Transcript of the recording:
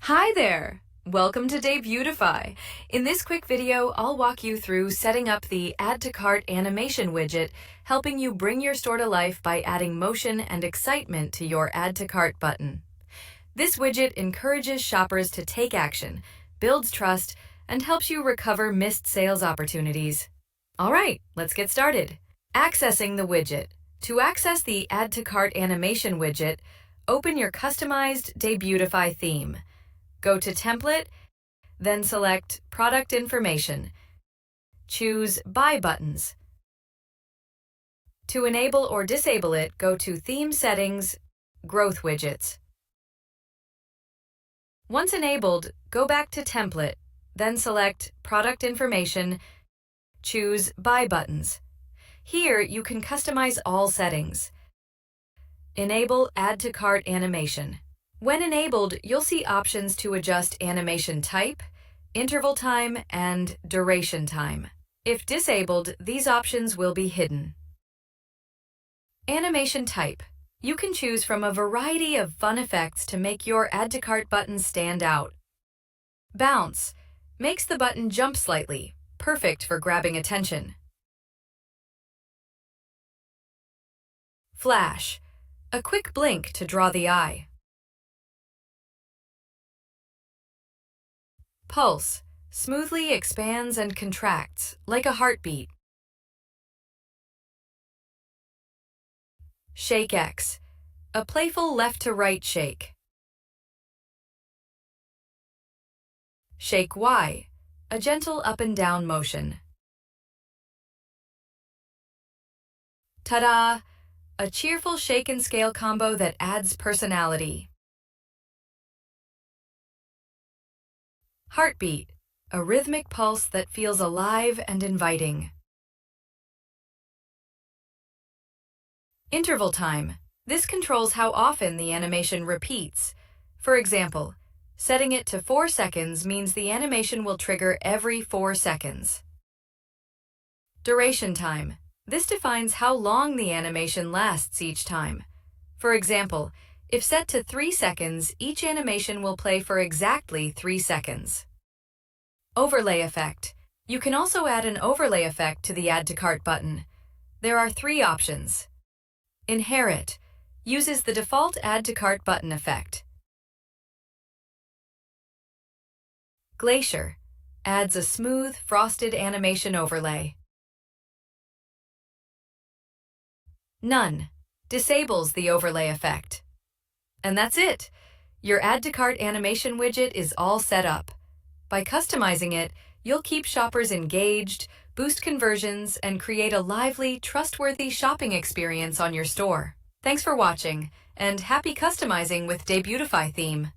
Hi there! Welcome to Debutify. In this quick video, I'll walk you through setting up the Add to Cart Animation Widget, helping you bring your store to life by adding motion and excitement to your Add to Cart button. This widget encourages shoppers to take action, builds trust, and helps you recover missed sales opportunities. All right, let's get started. Accessing the widget. To access the Add to Cart Animation Widget, open your customized Debutify theme. Go to Template, then select Product Information. Choose Buy Buttons. To enable or disable it, go to Theme Settings, Growth Widgets. Once enabled, go back to Template, then select Product Information, choose Buy Buttons. Here, you can customize all settings. Enable Add to Cart Animation. When enabled, you'll see options to adjust animation type, interval time, and duration time. If disabled, these options will be hidden. Animation type. You can choose from a variety of fun effects to make your Add to Cart button stand out. Bounce makes the button jump slightly, perfect for grabbing attention. Flash, a quick blink to draw the eye. Pulse smoothly expands and contracts like a heartbeat. Shake X, a playful left-to-right shake. Shake Y, a gentle up and down motion. Ta-da! A cheerful shake and scale combo that adds personality. Heartbeat, a rhythmic pulse that feels alive and inviting. Interval time. This controls how often the animation repeats. For example, setting it to 4 seconds means the animation will trigger every 4 seconds. Duration time. This defines how long the animation lasts each time. For example, if set to 3 seconds, each animation will play for exactly 3 seconds. Overlay effect. You can also add an overlay effect to the Add to Cart button. There are 3 options. Inherit uses the default Add to Cart button effect. Glacier adds a smooth, frosted animation overlay. None disables the overlay effect. And that's it! Your Add to Cart animation widget is all set up. By customizing it, you'll keep shoppers engaged, boost conversions, and create a lively, trustworthy shopping experience on your store. Thanks for watching, and happy customizing with Debutify Theme!